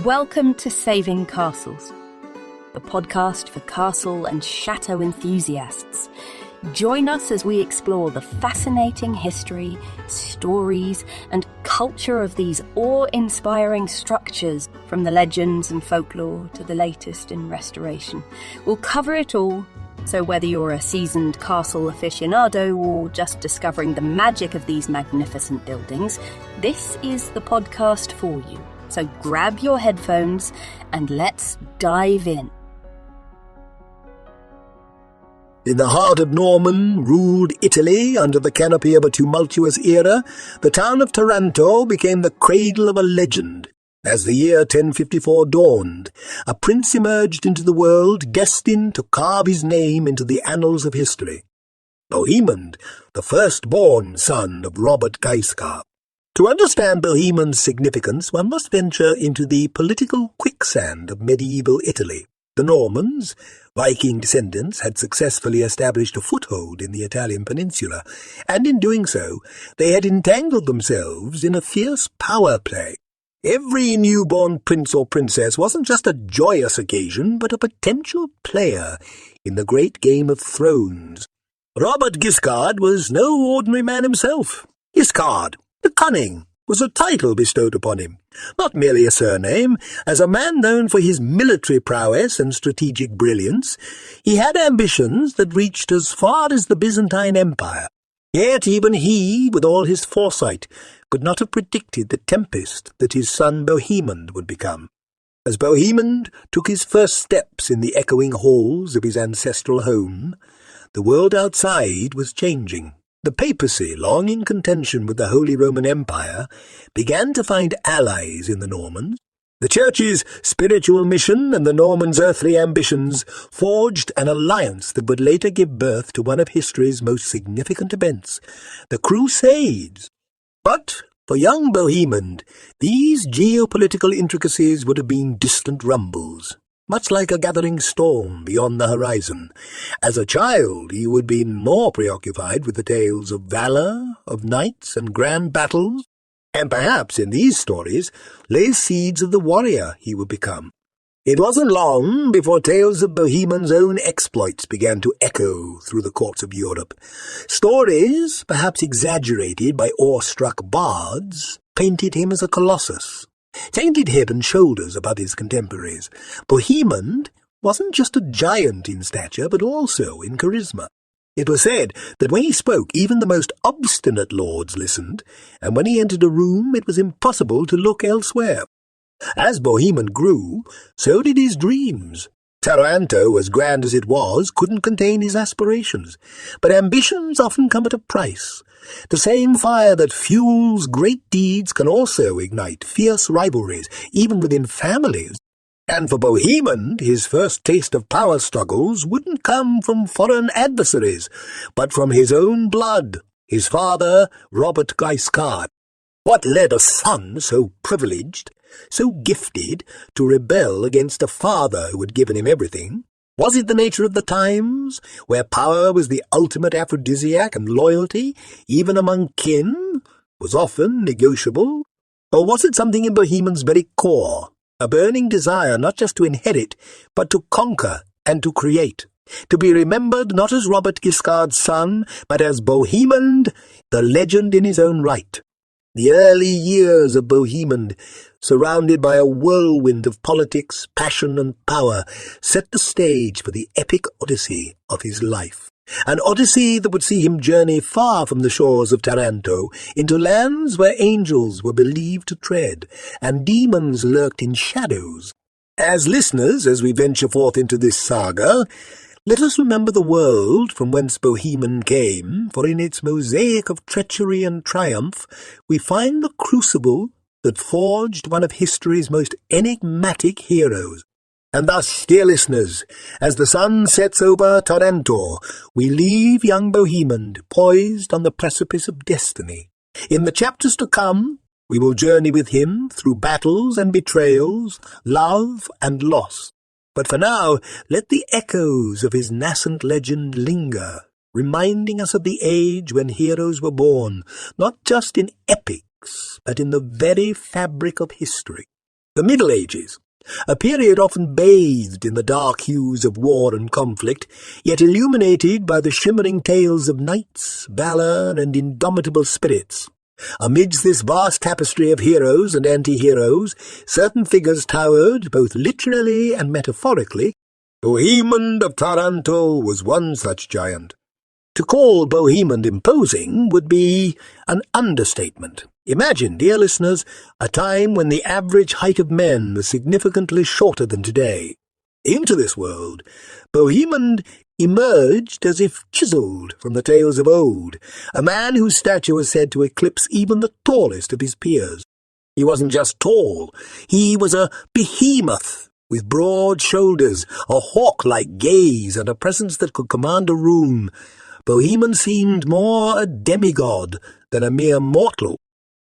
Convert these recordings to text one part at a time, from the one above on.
Welcome to Saving Castles, the podcast for castle and chateau enthusiasts. Join us as we explore the fascinating history, stories, and culture of these awe-inspiring structures, from the legends and folklore to the latest in restoration. We'll cover it all, so whether you're a seasoned castle aficionado or just discovering the magic of these magnificent buildings, this is the podcast for you. So grab your headphones and let's dive in. In the heart of Norman-ruled Italy, under the canopy of a tumultuous era, the town of Taranto became the cradle of a legend. As the year 1054 dawned, a prince emerged into the world, destined to carve his name into the annals of history. Bohemond, the firstborn son of Robert Guiscard. To understand Bohemond's significance, one must venture into the political quicksand of medieval Italy. The Normans, Viking descendants, had successfully established a foothold in the Italian peninsula, and in doing so, they had entangled themselves in a fierce power play. Every newborn prince or princess wasn't just a joyous occasion, but a potential player in the great game of thrones. Robert Guiscard was no ordinary man himself. Guiscard, the Cunning, was a title bestowed upon him, not merely a surname. As a man known for his military prowess and strategic brilliance, he had ambitions that reached as far as the Byzantine Empire. Yet even he, with all his foresight, could not have predicted the tempest that his son Bohemond would become. As Bohemond took his first steps in the echoing halls of his ancestral home, the world outside was changing. The papacy, long in contention with the Holy Roman Empire, began to find allies in the Normans. The Church's spiritual mission and the Normans' earthly ambitions forged an alliance that would later give birth to one of history's most significant events, the Crusades. But for young Bohemond, these geopolitical intricacies would have been distant rumbles, much like a gathering storm beyond the horizon. As a child, he would be more preoccupied with the tales of valor, of knights and grand battles, and perhaps in these stories lay seeds of the warrior he would become. It wasn't long before tales of Bohemond's own exploits began to echo through the courts of Europe. Stories, perhaps exaggerated by awestruck bards, painted him as a colossus, tainted head and shoulders above his contemporaries. Bohemond wasn't just a giant in stature, but also in charisma. It was said that when he spoke, even the most obstinate lords listened, and when he entered a room, it was impossible to look elsewhere. As Bohemond grew, so did his dreams. Taranto, as grand as it was, couldn't contain his aspirations, but ambitions often come at a price. The same fire that fuels great deeds can also ignite fierce rivalries, even within families. And for Bohemond, his first taste of power struggles wouldn't come from foreign adversaries, but from his own blood, his father, Robert Guiscard. What led a son so privileged, so gifted, to rebel against a father who had given him everything? Was it the nature of the times, where power was the ultimate aphrodisiac and loyalty, even among kin, was often negotiable? Or was it something in Bohemond's very core, a burning desire not just to inherit, but to conquer and to create, to be remembered not as Robert Guiscard's son, but as Bohemond, the legend in his own right? The early years of Bohemond, surrounded by a whirlwind of politics, passion and power, set the stage for the epic odyssey of his life. An odyssey that would see him journey far from the shores of Taranto into lands where angels were believed to tread and demons lurked in shadows. As listeners, as we venture forth into this saga, let us remember the world from whence Bohemond came, for in its mosaic of treachery and triumph we find the crucible that forged one of history's most enigmatic heroes. And thus, dear listeners, as the sun sets over Taranto, we leave young Bohemond poised on the precipice of destiny. In the chapters to come, we will journey with him through battles and betrayals, love and loss. But for now, let the echoes of his nascent legend linger, reminding us of the age when heroes were born, not just in epics, but in the very fabric of history. The Middle Ages, a period often bathed in the dark hues of war and conflict, yet illuminated by the shimmering tales of knights, valour, and indomitable spirits. Amidst this vast tapestry of heroes and anti-heroes, certain figures towered, both literally and metaphorically. Bohemond of Taranto was one such giant. To call Bohemond imposing would be an understatement. Imagine, dear listeners, a time when the average height of men was significantly shorter than today. Into this world, Bohemond emerged as if chiselled from the tales of old, a man whose stature was said to eclipse even the tallest of his peers. He wasn't just tall, he was a behemoth, with broad shoulders, a hawk-like gaze, and a presence that could command a room. Bohemond seemed more a demigod than a mere mortal.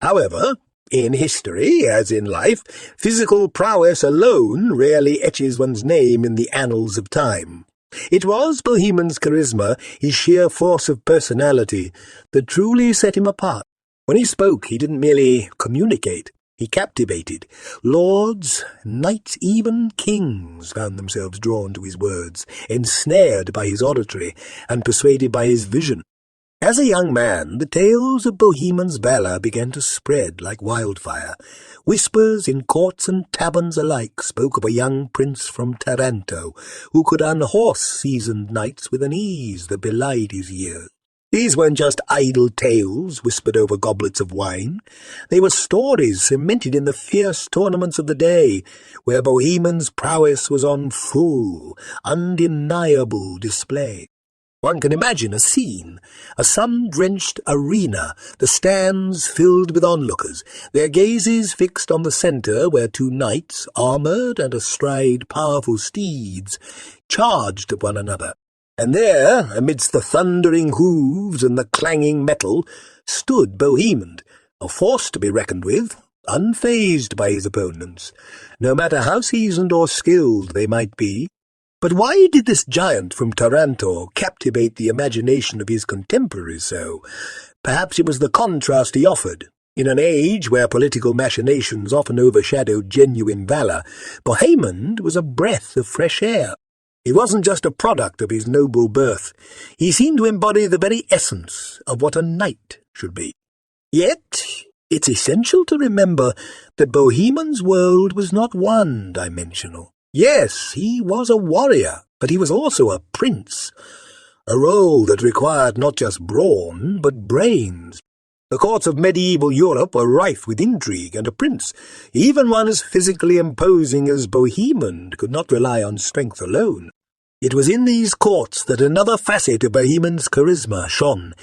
However, in history, as in life, physical prowess alone rarely etches one's name in the annals of time. It was Bohemond's charisma, his sheer force of personality, that truly set him apart. When he spoke, he didn't merely communicate, he captivated. Lords, knights, even kings found themselves drawn to his words, ensnared by his oratory, and persuaded by his vision. As a young man, the tales of Bohemond's valour began to spread like wildfire. Whispers in courts and taverns alike spoke of a young prince from Taranto, who could unhorse seasoned knights with an ease that belied his years. These weren't just idle tales whispered over goblets of wine. They were stories cemented in the fierce tournaments of the day, where Bohemond's prowess was on full, undeniable display. One can imagine a scene, a sun-drenched arena, the stands filled with onlookers, their gazes fixed on the centre where two knights, armoured and astride powerful steeds, charged at one another. And there, amidst the thundering hooves and the clanging metal, stood Bohemond, a force to be reckoned with, unfazed by his opponents, no matter how seasoned or skilled they might be. But why did this giant from Taranto captivate the imagination of his contemporaries so? Perhaps it was the contrast he offered. In an age where political machinations often overshadowed genuine valour, Bohemond was a breath of fresh air. He wasn't just a product of his noble birth. He seemed to embody the very essence of what a knight should be. Yet, it's essential to remember that Bohemond's world was not one-dimensional. Yes, he was a warrior, but he was also a prince, a role that required not just brawn, but brains. The courts of medieval Europe were rife with intrigue, and a prince, even one as physically imposing as Bohemond, could not rely on strength alone. It was in these courts that another facet of Bohemond's charisma shone,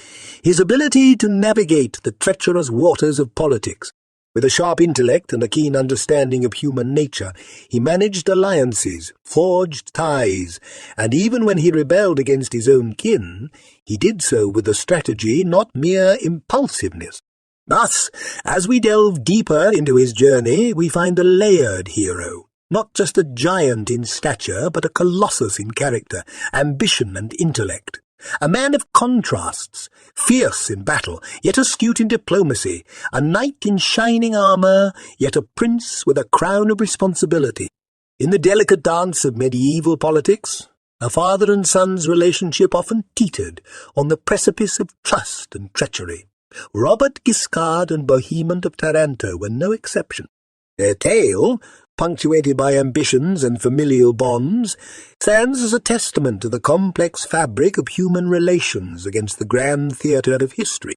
his ability to navigate the treacherous waters of politics. With a sharp intellect and a keen understanding of human nature, he managed alliances, forged ties, and even when he rebelled against his own kin, he did so with a strategy, not mere impulsiveness. Thus, as we delve deeper into his journey, we find a layered hero, not just a giant in stature, but a colossus in character, ambition and intellect. A man of contrasts, fierce in battle, yet astute in diplomacy, a knight in shining armour, yet a prince with a crown of responsibility. In the delicate dance of medieval politics, a father and son's relationship often teetered on the precipice of trust and treachery. Robert Guiscard and Bohemond of Taranto were no exception. Their tale, punctuated by ambitions and familial bonds, stands as a testament to the complex fabric of human relations against the grand theatre of history.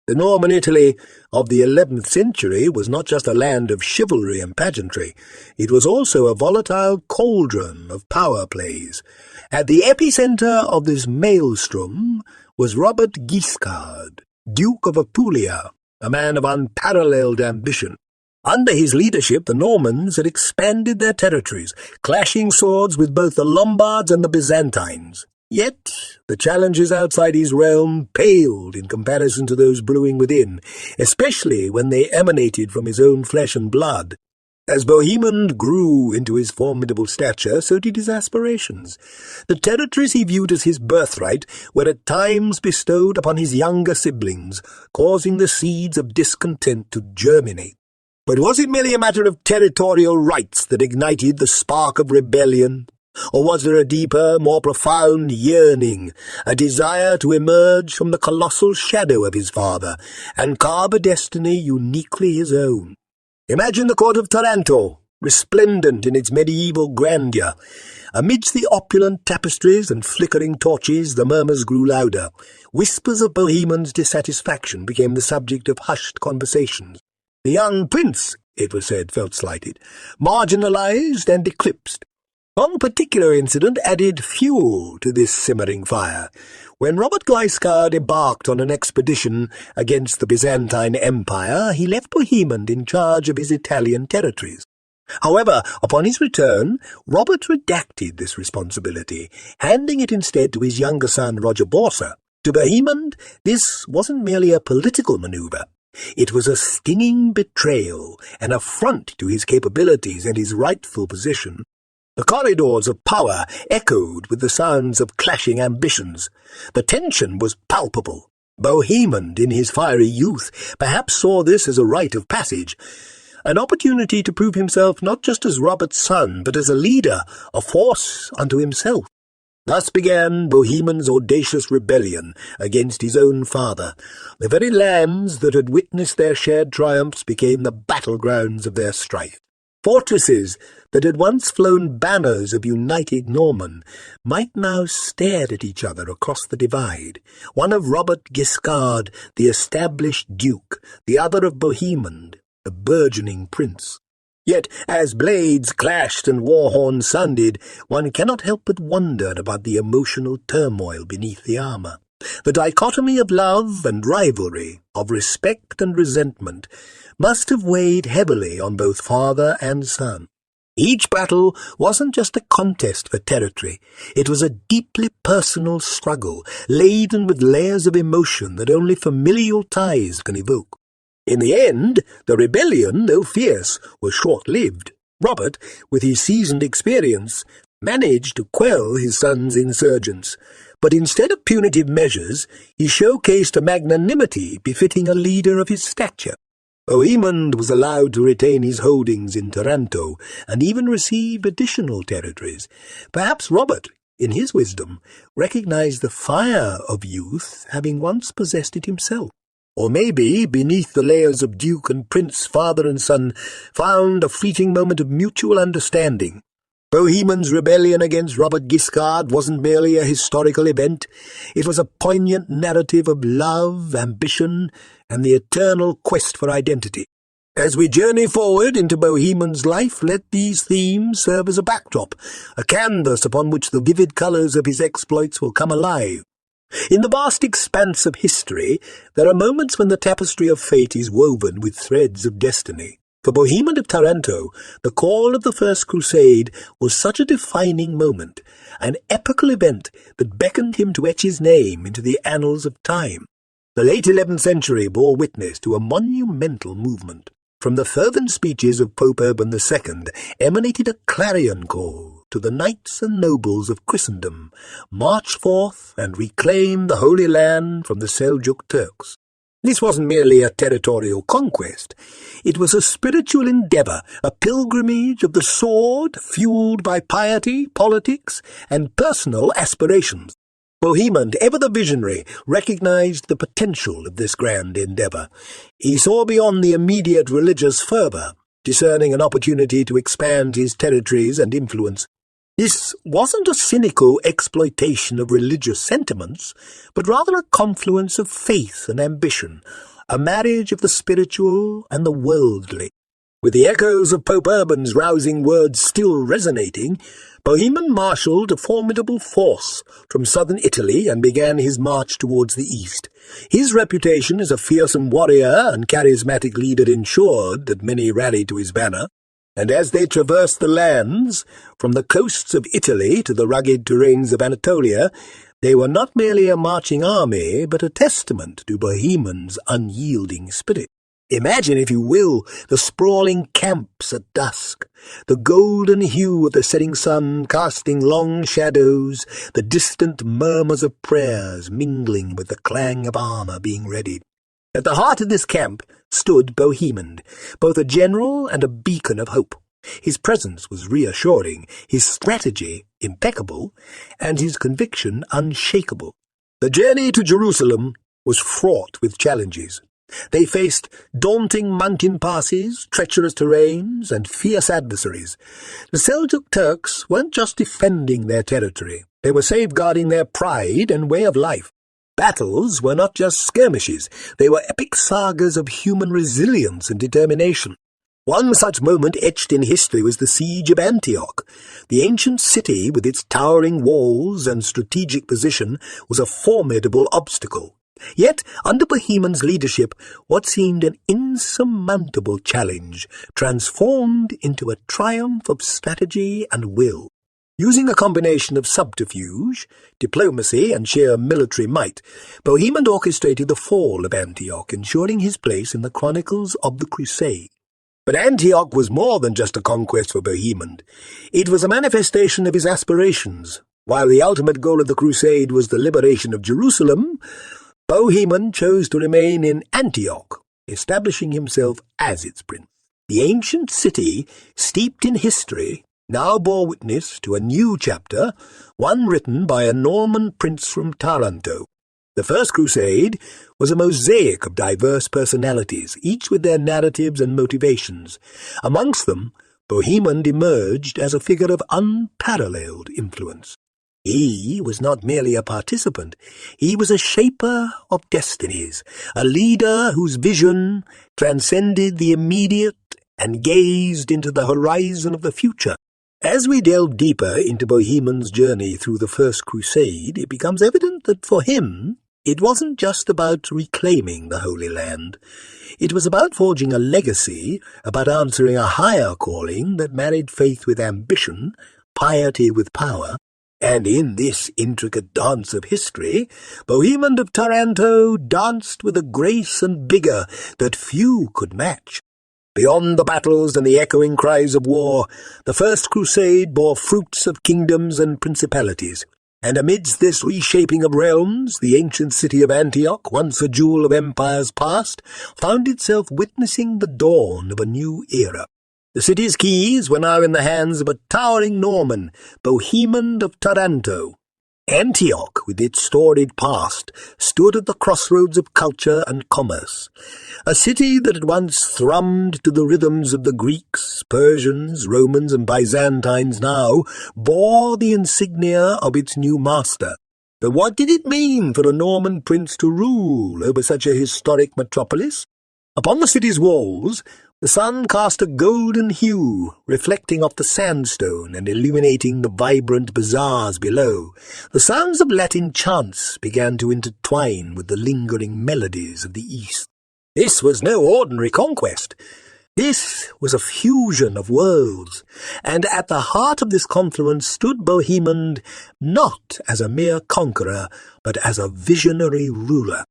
The Norman Italy of the 11th century was not just a land of chivalry and pageantry, it was also a volatile cauldron of power plays. At the epicentre of this maelstrom was Robert Guiscard, Duke of Apulia, a man of unparalleled ambition. Under his leadership, the Normans had expanded their territories, clashing swords with both the Lombards and the Byzantines. Yet the challenges outside his realm paled in comparison to those brewing within, especially when they emanated from his own flesh and blood. As Bohemond grew into his formidable stature, so did his aspirations. The territories he viewed as his birthright were at times bestowed upon his younger siblings, causing the seeds of discontent to germinate. But was it merely a matter of territorial rights that ignited the spark of rebellion? Or was there a deeper, more profound yearning, a desire to emerge from the colossal shadow of his father and carve a destiny uniquely his own? Imagine the court of Taranto, resplendent in its medieval grandeur. Amidst the opulent tapestries and flickering torches, the murmurs grew louder. Whispers of Bohemond's dissatisfaction became the subject of hushed conversations. The young prince, it was said, felt slighted, marginalized and eclipsed. One particular incident added fuel to this simmering fire. When Robert Guiscard embarked on an expedition against the Byzantine Empire, he left Bohemond in charge of his Italian territories. However, upon his return, Robert redacted this responsibility, handing it instead to his younger son Roger Borsa. To Bohemond, this wasn't merely a political maneuver. It was a stinging betrayal, an affront to his capabilities and his rightful position. The corridors of power echoed with the sounds of clashing ambitions. The tension was palpable. Bohemond, in his fiery youth, perhaps saw this as a rite of passage, an opportunity to prove himself not just as Robert's son, but as a leader, a force unto himself. Thus began Bohemond's audacious rebellion against his own father. The very lands that had witnessed their shared triumphs became the battlegrounds of their strife. Fortresses that had once flown banners of united Norman might now stare at each other across the divide, one of Robert Guiscard, the established duke, the other of Bohemond, the burgeoning prince. Yet, as blades clashed and war horns sounded, one cannot help but wonder about the emotional turmoil beneath the armour. The dichotomy of love and rivalry, of respect and resentment, must have weighed heavily on both father and son. Each battle wasn't just a contest for territory. It was a deeply personal struggle, laden with layers of emotion that only familial ties can evoke. In the end, the rebellion, though fierce, was short-lived. Robert, with his seasoned experience, managed to quell his son's insurgents. But instead of punitive measures, he showcased a magnanimity befitting a leader of his stature. Bohemond was allowed to retain his holdings in Taranto and even receive additional territories. Perhaps Robert, in his wisdom, recognized the fire of youth, having once possessed it himself. Or maybe, beneath the layers of duke and prince, father and son, found a fleeting moment of mutual understanding. Bohemond's rebellion against Robert Guiscard wasn't merely a historical event. It was a poignant narrative of love, ambition, and the eternal quest for identity. As we journey forward into Bohemond's life, let these themes serve as a backdrop, a canvas upon which the vivid colours of his exploits will come alive. In the vast expanse of history, there are moments when the tapestry of fate is woven with threads of destiny. For Bohemond of Taranto, the call of the First Crusade was such a defining moment, an epical event that beckoned him to etch his name into the annals of time. The late 11th century bore witness to a monumental movement. From the fervent speeches of Pope Urban II emanated a clarion call to the knights and nobles of Christendom, march forth and reclaim the Holy Land from the Seljuk Turks. This wasn't merely a territorial conquest. It was a spiritual endeavour, a pilgrimage of the sword fueled by piety, politics, and personal aspirations. Bohemond, ever the visionary, recognized the potential of this grand endeavour. He saw beyond the immediate religious fervour, discerning an opportunity to expand his territories and influence. This wasn't a cynical exploitation of religious sentiments, but rather a confluence of faith and ambition, a marriage of the spiritual and the worldly. With the echoes of Pope Urban's rousing words still resonating, Bohemond marshalled a formidable force from southern Italy and began his march towards the east. His reputation as a fearsome warrior and charismatic leader ensured that many rallied to his banner, and as they traversed the lands, from the coasts of Italy to the rugged terrains of Anatolia, they were not merely a marching army, but a testament to Bohemond's unyielding spirit. Imagine, if you will, the sprawling camps at dusk, the golden hue of the setting sun casting long shadows, the distant murmurs of prayers mingling with the clang of armour being readied. At the heart of this camp stood Bohemond, both a general and a beacon of hope. His presence was reassuring, his strategy impeccable, and his conviction unshakable. The journey to Jerusalem was fraught with challenges. They faced daunting mountain passes, treacherous terrains, and fierce adversaries. The Seljuk Turks weren't just defending their territory, they were safeguarding their pride and way of life. Battles were not just skirmishes, they were epic sagas of human resilience and determination. One such moment etched in history was the siege of Antioch. The ancient city, with its towering walls and strategic position, was a formidable obstacle. Yet, under Bohemond's leadership, what seemed an insurmountable challenge transformed into a triumph of strategy and will. Using a combination of subterfuge, diplomacy, and sheer military might, Bohemond orchestrated the fall of Antioch, ensuring his place in the chronicles of the Crusade. But Antioch was more than just a conquest for Bohemond. It was a manifestation of his aspirations. While the ultimate goal of the Crusade was the liberation of Jerusalem, Bohemond chose to remain in Antioch, establishing himself as its prince. The ancient city, steeped in history, now bore witness to a new chapter, one written by a Norman prince from Taranto. The First Crusade was a mosaic of diverse personalities, each with their narratives and motivations. Amongst them, Bohemond emerged as a figure of unparalleled influence. He was not merely a participant, he was a shaper of destinies, a leader whose vision transcended the immediate and gazed into the horizon of the future. As we delve deeper into Bohemond's journey through the First Crusade, it becomes evident that for him, it wasn't just about reclaiming the Holy Land. It was about forging a legacy, about answering a higher calling that married faith with ambition, piety with power. And in this intricate dance of history, Bohemond of Taranto danced with a grace and vigour that few could match. Beyond the battles and the echoing cries of war, the First Crusade bore fruits of kingdoms and principalities. And amidst this reshaping of realms, the ancient city of Antioch, once a jewel of empires past, found itself witnessing the dawn of a new era. The city's keys were now in the hands of a towering Norman, Bohemond of Taranto. Antioch, with its storied past, stood at the crossroads of culture and commerce. A city that had once thrummed to the rhythms of the Greeks, Persians, Romans, and Byzantines now bore the insignia of its new master. But what did it mean for a Norman prince to rule over such a historic metropolis? Upon the city's walls, the sun cast a golden hue, reflecting off the sandstone and illuminating the vibrant bazaars below. The sounds of Latin chants began to intertwine with the lingering melodies of the East. This was no ordinary conquest. This was a fusion of worlds, and at the heart of this confluence stood Bohemond not as a mere conqueror, but as a visionary ruler.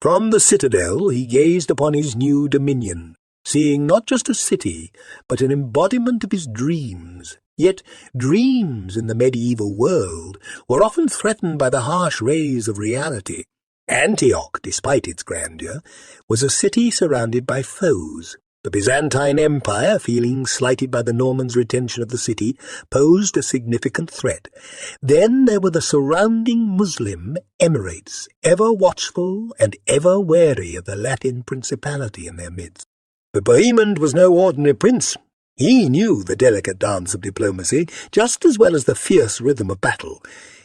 From the citadel he gazed upon his new dominion, seeing not just a city, but an embodiment of his dreams. Yet dreams in the medieval world were often threatened by the harsh rays of reality. Antioch, despite its grandeur, was a city surrounded by foes. The Byzantine Empire, feeling slighted by the Normans' retention of the city, posed a significant threat. Then there were the surrounding Muslim emirates, ever watchful and ever wary of the Latin principality in their midst. But Bohemond was no ordinary prince. He knew the delicate dance of diplomacy just as well as the fierce rhythm of battle.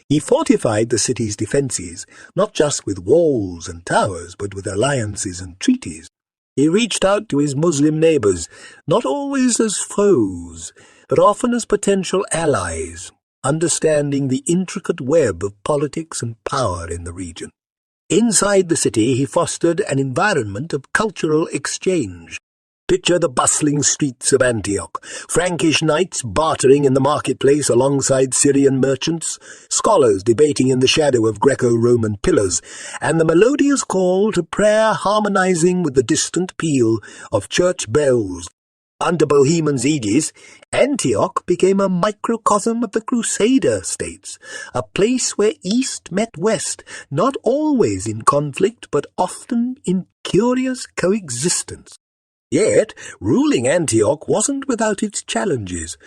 He fortified the city's defences, not just with walls and towers, but with alliances and treaties. He reached out to his Muslim neighbours, not always as foes, but often as potential allies, understanding the intricate web of politics and power in the region. Inside the city he fostered an environment of cultural exchange. Picture the bustling streets of Antioch, Frankish knights bartering in the marketplace alongside Syrian merchants, scholars debating in the shadow of Greco-Roman pillars, and the melodious call to prayer harmonizing with the distant peal of church bells. Under Bohemond's aegis, Antioch became a microcosm of the Crusader states, a place where East met West, not always in conflict but often in curious coexistence. Yet, ruling Antioch wasn't without its challenges.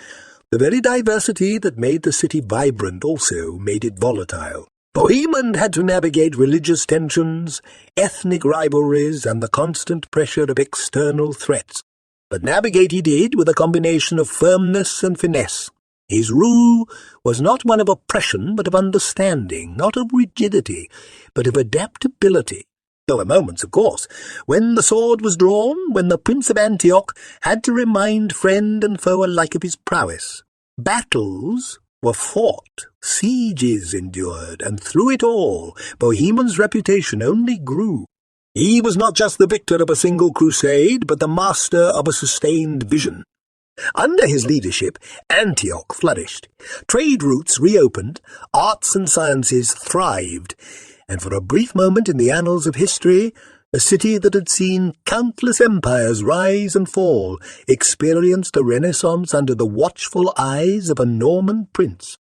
The very diversity that made the city vibrant also made it volatile. Bohemond had to navigate religious tensions, ethnic rivalries, and the constant pressure of external threats. But navigate he did with a combination of firmness and finesse. His rule was not one of oppression, but of understanding, not of rigidity, but of adaptability. There were moments, of course, when the sword was drawn, when the Prince of Antioch had to remind friend and foe alike of his prowess. Battles were fought, sieges endured, and through it all, Bohemond's reputation only grew. He was not just the victor of a single crusade, but the master of a sustained vision. Under his leadership, Antioch flourished. Trade routes reopened, arts and sciences thrived, and for a brief moment in the annals of history, a city that had seen countless empires rise and fall experienced a renaissance under the watchful eyes of a Norman prince.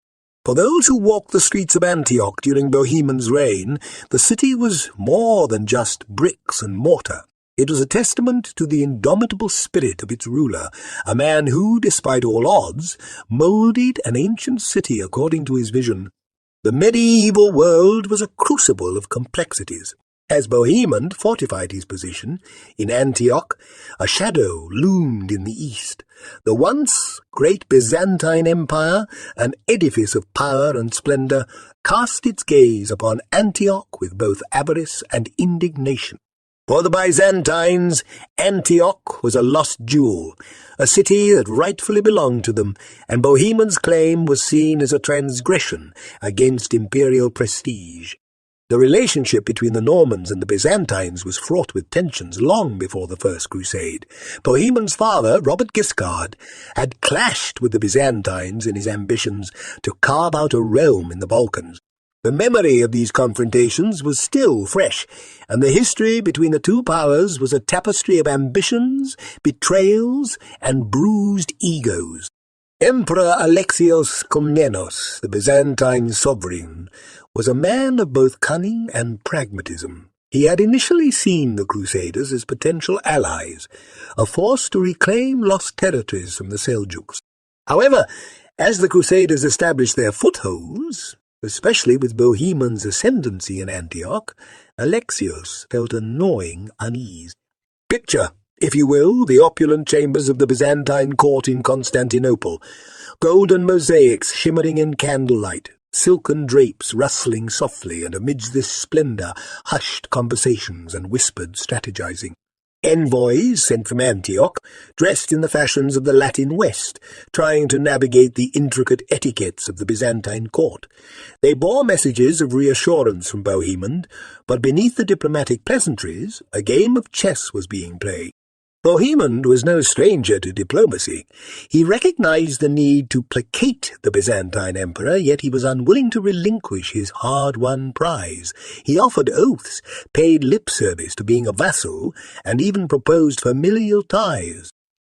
For those who walked the streets of Antioch during Bohemond's reign, the city was more than just bricks and mortar. It was a testament to the indomitable spirit of its ruler, a man who, despite all odds, moulded an ancient city according to his vision. The medieval world was a crucible of complexities. As Bohemond fortified his position in Antioch, a shadow loomed in the east. The once great Byzantine Empire, an edifice of power and splendor, cast its gaze upon Antioch with both avarice and indignation. For the Byzantines, Antioch was a lost jewel, a city that rightfully belonged to them, and Bohemond's claim was seen as a transgression against imperial prestige. The relationship between the Normans and the Byzantines was fraught with tensions long before the First Crusade. Bohemond's father, Robert Guiscard, had clashed with the Byzantines in his ambitions to carve out a realm in the Balkans. The memory of these confrontations was still fresh, and the history between the two powers was a tapestry of ambitions, betrayals, and bruised egos. Emperor Alexios Komnenos, the Byzantine sovereign, was a man of both cunning and pragmatism. He had initially seen the Crusaders as potential allies, a force to reclaim lost territories from the Seljuks. However, as the Crusaders established their footholds, especially with Bohemond's ascendancy in Antioch, Alexios felt a gnawing unease. Picture, if you will, the opulent chambers of the Byzantine court in Constantinople, golden mosaics shimmering in candlelight, silken drapes rustling softly, and amidst this splendor hushed conversations and whispered strategizing. Envoys sent from Antioch, dressed in the fashions of the Latin West, trying to navigate the intricate etiquettes of the Byzantine court. They bore messages of reassurance from Bohemond, but beneath the diplomatic pleasantries, a game of chess was being played. Bohemond was no stranger to diplomacy. He recognized the need to placate the Byzantine emperor, yet he was unwilling to relinquish his hard-won prize. He offered oaths, paid lip service to being a vassal, and even proposed familial ties.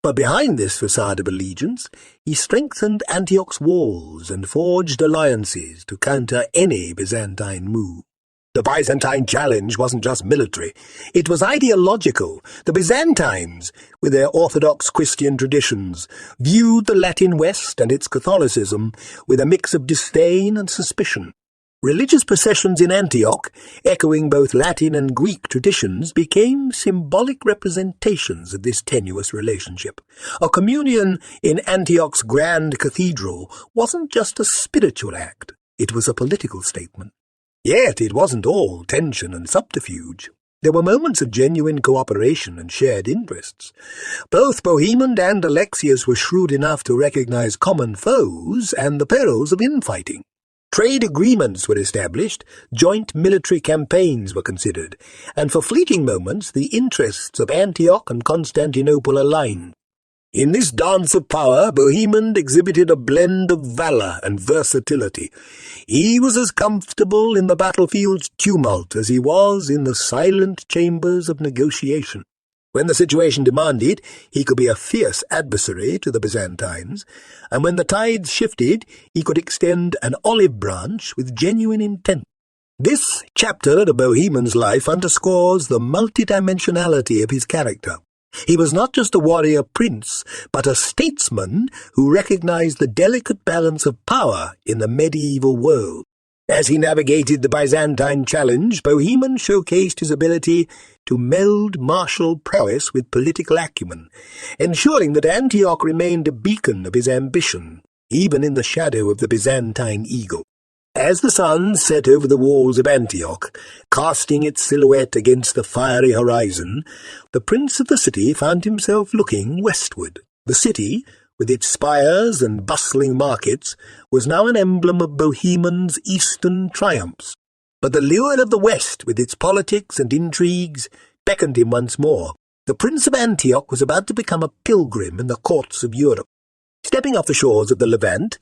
But behind this facade of allegiance, he strengthened Antioch's walls and forged alliances to counter any Byzantine move. The Byzantine challenge wasn't just military, it was ideological. The Byzantines, with their orthodox Christian traditions, viewed the Latin West and its Catholicism with a mix of disdain and suspicion. Religious processions in Antioch, echoing both Latin and Greek traditions, became symbolic representations of this tenuous relationship. A communion in Antioch's grand cathedral wasn't just a spiritual act, it was a political statement. Yet it wasn't all tension and subterfuge. There were moments of genuine cooperation and shared interests. Both Bohemond and Alexios were shrewd enough to recognize common foes and the perils of infighting. Trade agreements were established, joint military campaigns were considered, and for fleeting moments the interests of Antioch and Constantinople aligned. In this dance of power, Bohemond exhibited a blend of valor and versatility. He was as comfortable in the battlefield's tumult as he was in the silent chambers of negotiation. When the situation demanded, he could be a fierce adversary to the Byzantines, and when the tides shifted, he could extend an olive branch with genuine intent. This chapter of Bohemon's life underscores the multidimensionality of his character. He was not just a warrior prince, but a statesman who recognized the delicate balance of power in the medieval world. As he navigated the Byzantine challenge, Bohemond showcased his ability to meld martial prowess with political acumen, ensuring that Antioch remained a beacon of his ambition, even in the shadow of the Byzantine eagle. As the sun set over the walls of Antioch, casting its silhouette against the fiery horizon, the prince of the city found himself looking westward. The city, with its spires and bustling markets, was now an emblem of Bohemond's eastern triumphs. But the lure of the west, with its politics and intrigues, beckoned him once more. The Prince of Antioch was about to become a pilgrim in the courts of Europe. Stepping off the shores of the Levant,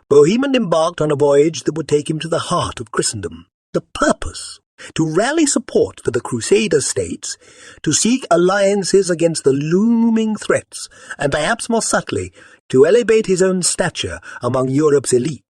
Bohemond embarked on a voyage that would take him to the heart of Christendom. The purpose: to rally support for the Crusader states, to seek alliances against the looming threats, and perhaps more subtly, to elevate his own stature among Europe's elite.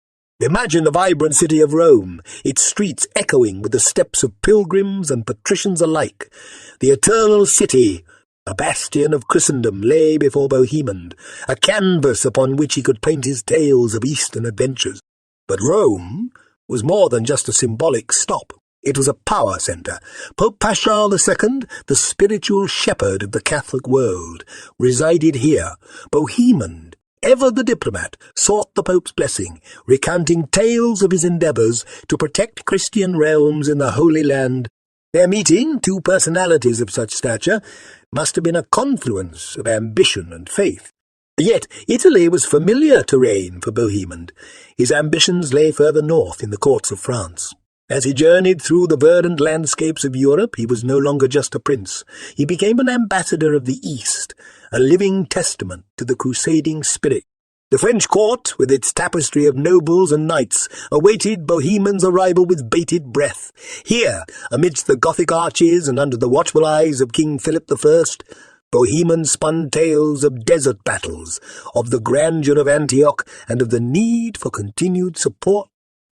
Imagine the vibrant city of Rome, its streets echoing with the steps of pilgrims and patricians alike. The eternal city, a bastion of Christendom, lay before Bohemond, a canvas upon which he could paint his tales of Eastern adventures. But Rome was more than just a symbolic stop. It was a power centre. Pope Paschal II, the spiritual shepherd of the Catholic world, resided here. Bohemond, ever the diplomat, sought the Pope's blessing, recounting tales of his endeavours to protect Christian realms in the Holy Land. Their meeting, two personalities of such stature, must have been a confluence of ambition and faith. Yet Italy was familiar terrain for Bohemond. His ambitions lay further north in the courts of France. As he journeyed through the verdant landscapes of Europe, he was no longer just a prince. He became an ambassador of the East, a living testament to the crusading spirit. The French court, with its tapestry of nobles and knights, awaited Bohemond's arrival with bated breath. Here, amidst the Gothic arches and under the watchful eyes of King Philip I, Bohemond spun tales of desert battles, of the grandeur of Antioch, and of the need for continued support.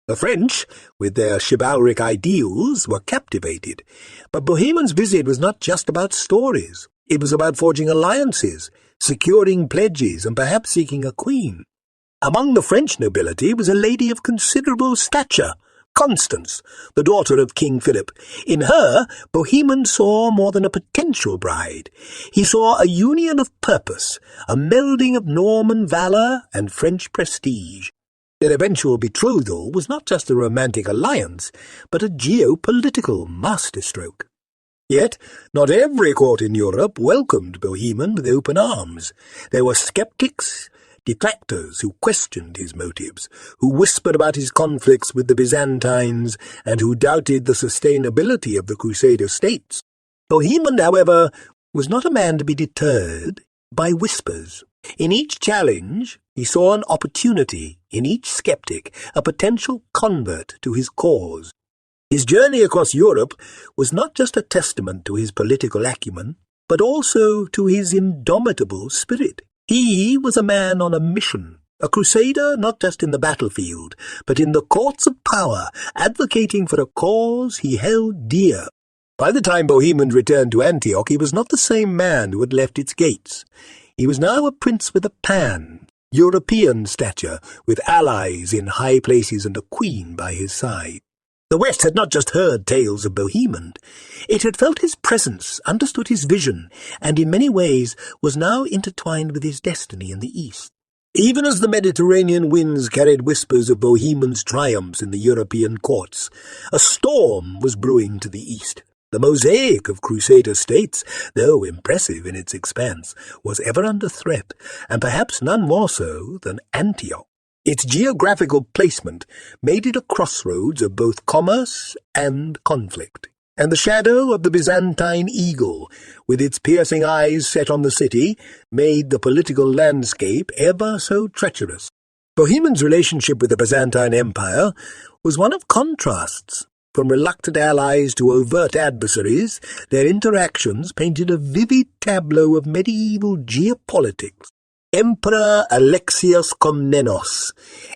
The French, with their chivalric ideals, were captivated. But Bohemond's visit was not just about stories. It was about forging alliances, securing pledges, and perhaps seeking a queen. Among the French nobility was a lady of considerable stature, Constance, the daughter of King Philip. In her, Bohemond saw more than a potential bride. He saw a union of purpose, a melding of Norman valour and French prestige. Their eventual betrothal was not just a romantic alliance, but a geopolitical masterstroke. Yet not every court in Europe welcomed Bohemond with open arms. There were sceptics, detractors who questioned his motives, who whispered about his conflicts with the Byzantines, and who doubted the sustainability of the Crusader states. Bohemond, however, was not a man to be deterred by whispers. In each challenge, he saw an opportunity, in each skeptic, a potential convert to his cause. His journey across Europe was not just a testament to his political acumen, but also to his indomitable spirit. He was a man on a mission, a crusader not just in the battlefield, but in the courts of power, advocating for a cause he held dear. By the time Bohemond returned to Antioch, he was not the same man who had left its gates. He was now a prince with a pan-European stature, with allies in high places and a queen by his side. The West had not just heard tales of Bohemond. It had felt his presence, understood his vision, and in many ways was now intertwined with his destiny in the East. Even as the Mediterranean winds carried whispers of Bohemond's triumphs in the European courts, a storm was brewing to the east. The mosaic of Crusader states, though impressive in its expanse, was ever under threat, and perhaps none more so than Antioch. Its geographical placement made it a crossroads of both commerce and conflict, and the shadow of the Byzantine eagle, with its piercing eyes set on the city, made the political landscape ever so treacherous. Bohemond's relationship with the Byzantine Empire was one of contrasts. From reluctant allies to overt adversaries, their interactions painted a vivid tableau of medieval geopolitics. Emperor Alexius Komnenos,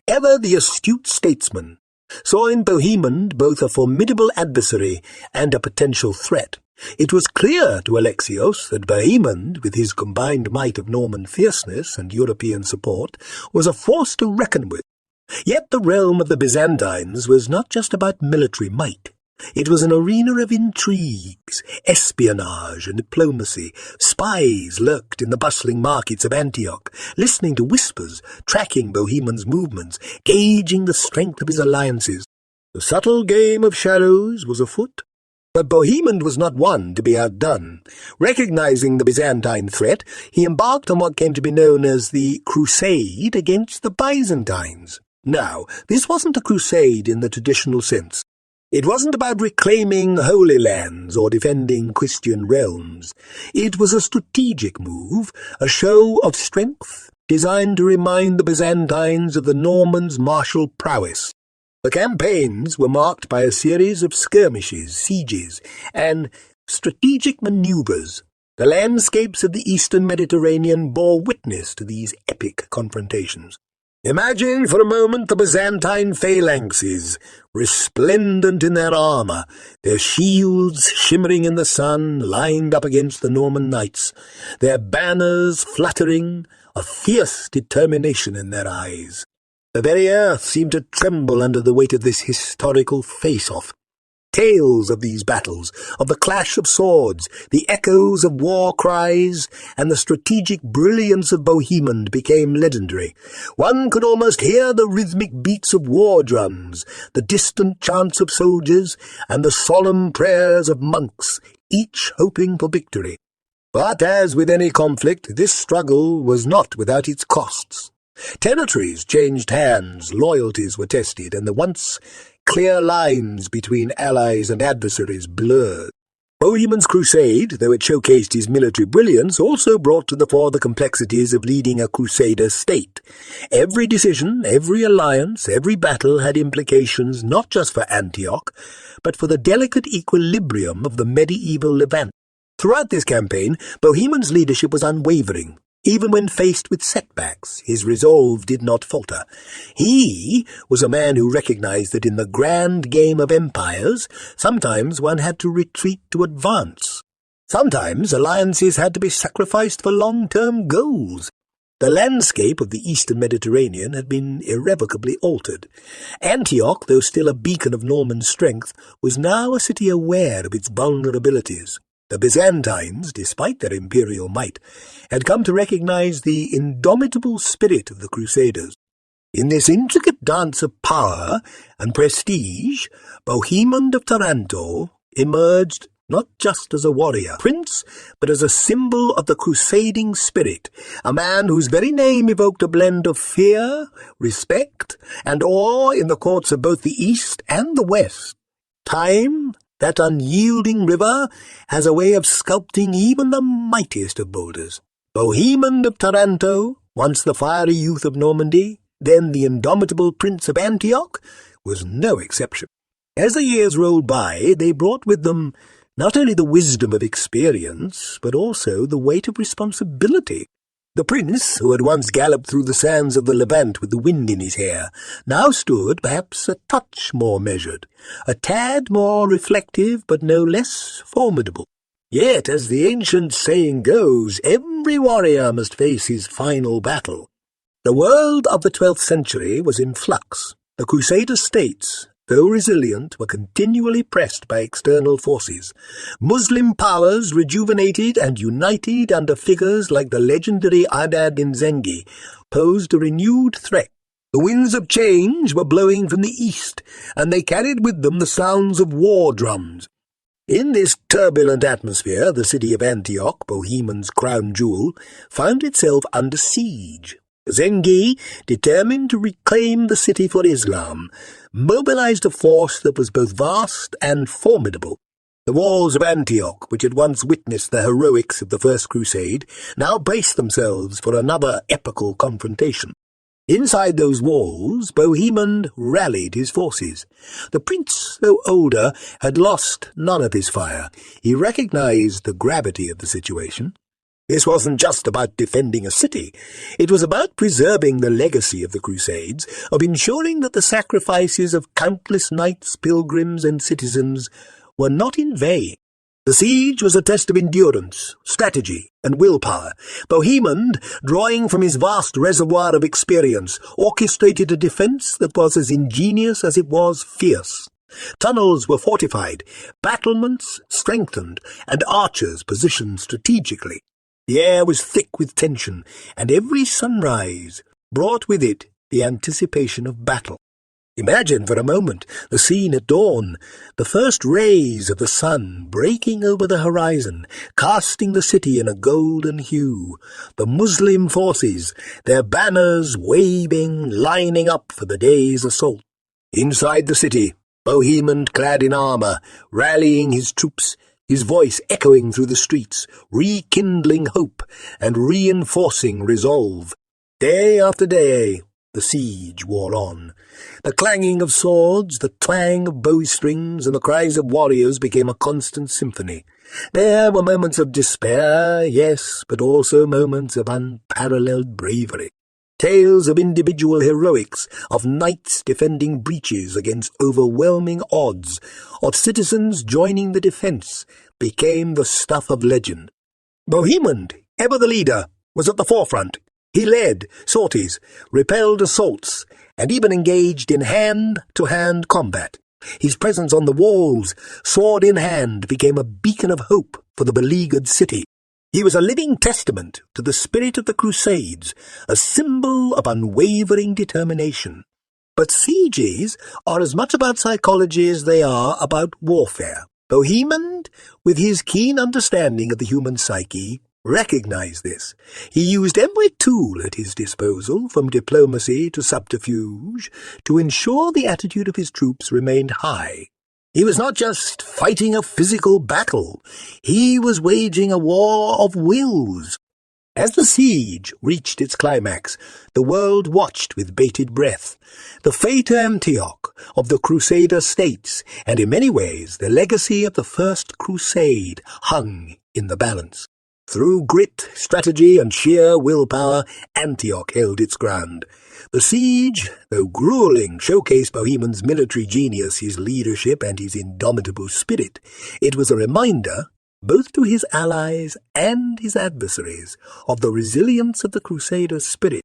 ever the astute statesman, saw in Bohemond both a formidable adversary and a potential threat. It was clear to Alexios that Bohemond, with his combined might of Norman fierceness and European support, was a force to reckon with. Yet the realm of the Byzantines was not just about military might. It was an arena of intrigues, espionage and diplomacy. Spies lurked in the bustling markets of Antioch, listening to whispers, tracking Bohemond's movements, gauging the strength of his alliances. The subtle game of shadows was afoot. But Bohemond was not one to be outdone. Recognizing the Byzantine threat, he embarked on what came to be known as the Crusade against the Byzantines. Now, this wasn't a crusade in the traditional sense. It wasn't about reclaiming Holy Lands or defending Christian realms. It was a strategic move, a show of strength designed to remind the Byzantines of the Normans' martial prowess. The campaigns were marked by a series of skirmishes, sieges, and strategic maneuvers. The landscapes of the eastern Mediterranean bore witness to these epic confrontations. Imagine for a moment the Byzantine phalanxes, resplendent in their armour, their shields shimmering in the sun, lined up against the Norman knights, their banners fluttering, a fierce determination in their eyes. The very earth seemed to tremble under the weight of this historical face-off. Tales of these battles, of the clash of swords, the echoes of war cries, and the strategic brilliance of Bohemond became legendary. One could almost hear the rhythmic beats of war drums, the distant chants of soldiers, and the solemn prayers of monks, each hoping for victory. But as with any conflict, this struggle was not without its costs. Territories changed hands, loyalties were tested, and the once clear lines between allies and adversaries blurred. Bohemond's crusade, though it showcased his military brilliance, also brought to the fore the complexities of leading a crusader state. Every decision, every alliance, every battle had implications not just for Antioch, but for the delicate equilibrium of the medieval Levant. Throughout this campaign, Bohemond's leadership was unwavering. Even when faced with setbacks, his resolve did not falter. He was a man who recognized that in the grand game of empires, sometimes one had to retreat to advance. Sometimes alliances had to be sacrificed for long-term goals. The landscape of the eastern Mediterranean had been irrevocably altered. Antioch, though still a beacon of Norman strength, was now a city aware of its vulnerabilities. The Byzantines, despite their imperial might, had come to recognize the indomitable spirit of the Crusaders. In this intricate dance of power and prestige, Bohemond of Taranto emerged not just as a warrior prince, but as a symbol of the crusading spirit, a man whose very name evoked a blend of fear, respect, and awe in the courts of both the East and the West. Time, that unyielding river, has a way of sculpting even the mightiest of boulders. Bohemond of Taranto, once the fiery youth of Normandy, then the indomitable Prince of Antioch, was no exception. As the years rolled by, they brought with them not only the wisdom of experience, but also the weight of responsibility. The prince, who had once galloped through the sands of the Levant with the wind in his hair, now stood perhaps a touch more measured, a tad more reflective, but no less formidable. Yet, as the ancient saying goes, every warrior must face his final battle. The world of the 12th century was in flux. The Crusader states, though resilient, were continually pressed by external forces. Muslim powers rejuvenated and united under figures like the legendary Adad-din Zengi posed a renewed threat. The winds of change were blowing from the east, and they carried with them the sounds of war drums. In this turbulent atmosphere, the city of Antioch, Bohemond's crown jewel, found itself under siege. Zengi, determined to reclaim the city for Islam, mobilized a force that was both vast and formidable. The walls of Antioch, which had once witnessed the heroics of the First Crusade, now braced themselves for another epical confrontation. Inside those walls, Bohemond rallied his forces. The prince, though older, had lost none of his fire. He recognized the gravity of the situation. This wasn't just about defending a city. It was about preserving the legacy of the Crusades, of ensuring that the sacrifices of countless knights, pilgrims, and citizens were not in vain. The siege was a test of endurance, strategy, and willpower. Bohemond, drawing from his vast reservoir of experience, orchestrated a defence that was as ingenious as it was fierce. Tunnels were fortified, battlements strengthened, and archers positioned strategically. The air was thick with tension, and every sunrise brought with it the anticipation of battle. Imagine for a moment the scene at dawn, the first rays of the sun breaking over the horizon, casting the city in a golden hue, the Muslim forces, their banners waving, lining up for the day's assault. Inside the city, Bohemond, clad in armour, rallying his troops, his voice echoing through the streets, rekindling hope and reinforcing resolve. Day after day, the siege wore on. The clanging of swords, the twang of bowstrings, and the cries of warriors became a constant symphony. There were moments of despair, yes, but also moments of unparalleled bravery. Tales of individual heroics, of knights defending breaches against overwhelming odds, of citizens joining the defence, became the stuff of legend. Bohemond, ever the leader, was at the forefront. He led sorties, repelled assaults, and even engaged in hand-to-hand combat. His presence on the walls, sword in hand, became a beacon of hope for the beleaguered city. He was a living testament to the spirit of the Crusades, a symbol of unwavering determination. But sieges are as much about psychology as they are about warfare. Bohemond, with his keen understanding of the human psyche, recognized this. He used every tool at his disposal, from diplomacy to subterfuge, to ensure the attitude of his troops remained high. He was not just fighting a physical battle. He was waging a war of wills. As the siege reached its climax, the world watched with bated breath. The fate of Antioch, of the Crusader states, and in many ways the legacy of the First Crusade, hung in the balance. Through grit, strategy, and sheer willpower, Antioch held its ground. The siege, though grueling, showcased Bohemond's military genius, his leadership, and his indomitable spirit. It was a reminder, both to his allies and his adversaries, of the resilience of the Crusader spirit.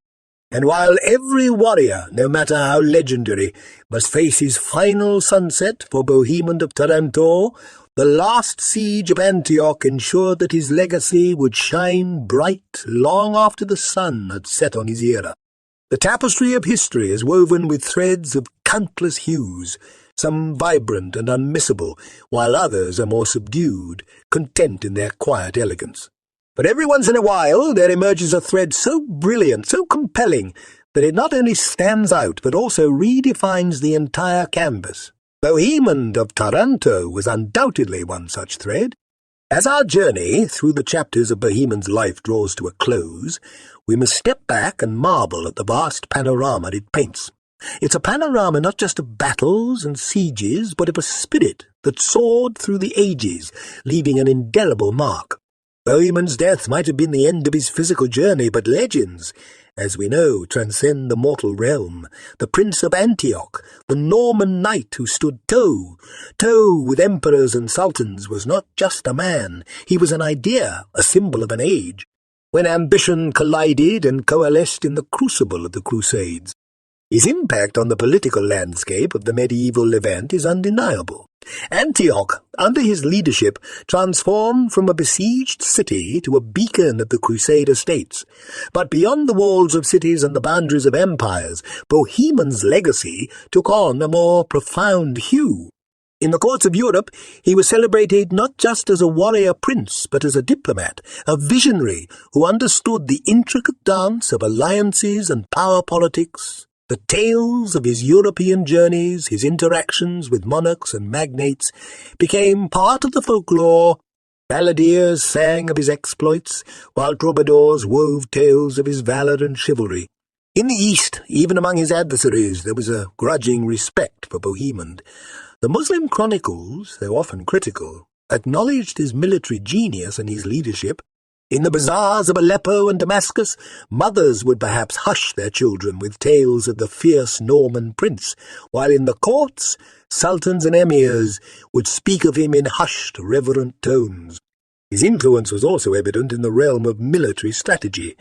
And while every warrior, no matter how legendary, must face his final sunset for Bohemond of Taranto, the last siege of Antioch ensured that his legacy would shine bright long after the sun had set on his era. The tapestry of history is woven with threads of countless hues, some vibrant and unmissable, while others are more subdued, content in their quiet elegance. But every once in a while there emerges a thread so brilliant, so compelling, that it not only stands out but also redefines the entire canvas. Bohemond of Taranto was undoubtedly one such thread. As our journey through the chapters of Bohemond's life draws to a close, we must step back and marvel at the vast panorama it paints. It's a panorama not just of battles and sieges, but of a spirit that soared through the ages, leaving an indelible mark. Bohemond's death might have been the end of his physical journey, but legends, as we know, transcend the mortal realm. The Prince of Antioch, the Norman knight who stood toe-to-toe with emperors and sultans, was not just a man. He was an idea, a symbol of an age, when ambition collided and coalesced in the crucible of the Crusades. His impact on the political landscape of the medieval Levant is undeniable. Antioch, under his leadership, transformed from a besieged city to a beacon of the Crusader states. But beyond the walls of cities and the boundaries of empires, Bohemond's legacy took on a more profound hue. In the courts of Europe, he was celebrated not just as a warrior prince, but as a diplomat, a visionary who understood the intricate dance of alliances and power politics. The tales of his European journeys, his interactions with monarchs and magnates, became part of the folklore. Balladeers sang of his exploits, while troubadours wove tales of his valour and chivalry. In the East, even among his adversaries, there was a grudging respect for Bohemond. The Muslim chronicles, though often critical, acknowledged his military genius and his leadership. In the bazaars of Aleppo and Damascus, mothers would perhaps hush their children with tales of the fierce Norman prince, while in the courts, sultans and emirs would speak of him in hushed, reverent tones. His influence was also evident in the realm of military strategy.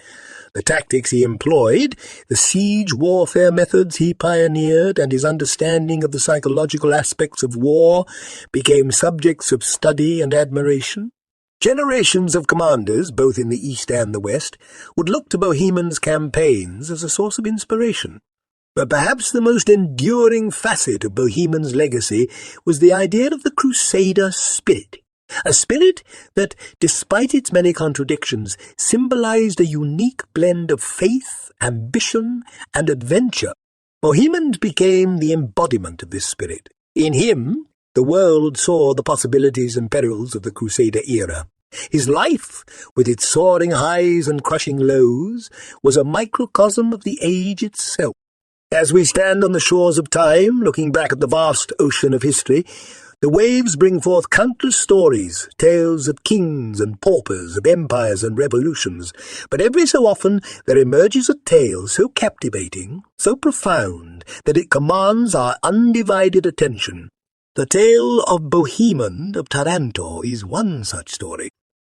The tactics he employed, the siege warfare methods he pioneered, and his understanding of the psychological aspects of war became subjects of study and admiration. Generations of commanders, both in the East and the West, would look to Bohemond's campaigns as a source of inspiration. But perhaps the most enduring facet of Bohemond's legacy was the idea of the Crusader spirit. A spirit that, despite its many contradictions, symbolized a unique blend of faith, ambition, and adventure. Bohemond became the embodiment of this spirit. In him, the world saw the possibilities and perils of the Crusader era. His life, with its soaring highs and crushing lows, was a microcosm of the age itself. As we stand on the shores of time, looking back at the vast ocean of history, the waves bring forth countless stories, tales of kings and paupers, of empires and revolutions, but every so often there emerges a tale so captivating, so profound, that it commands our undivided attention. The tale of Bohemond of Taranto is one such story.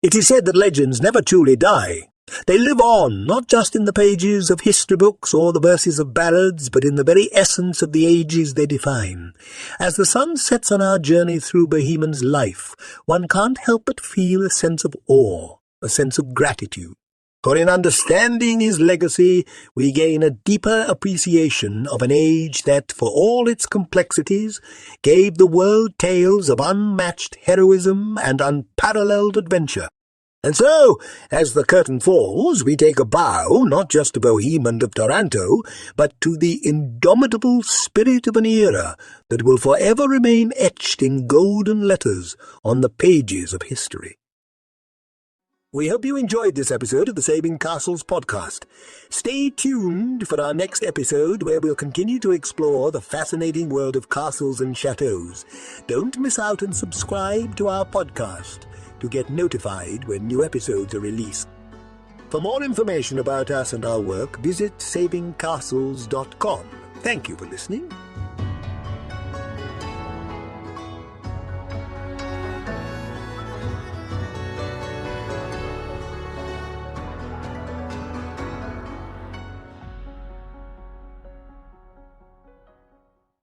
It is said that legends never truly die. They live on, not just in the pages of history books or the verses of ballads, but in the very essence of the ages they define. As the sun sets on our journey through Bohemond's life, one can't help but feel a sense of awe, a sense of gratitude. For in understanding his legacy, we gain a deeper appreciation of an age that, for all its complexities, gave the world tales of unmatched heroism and unparalleled adventure. And so, as the curtain falls, we take a bow not just to Bohemond of Taranto, but to the indomitable spirit of an era that will forever remain etched in golden letters on the pages of history. We hope you enjoyed this episode of the Saving Castles podcast. Stay tuned for our next episode, where we'll continue to explore the fascinating world of castles and chateaux. Don't miss out and subscribe to our podcast to get notified when new episodes are released. For more information about us and our work, visit savingcastles.com. Thank you for listening.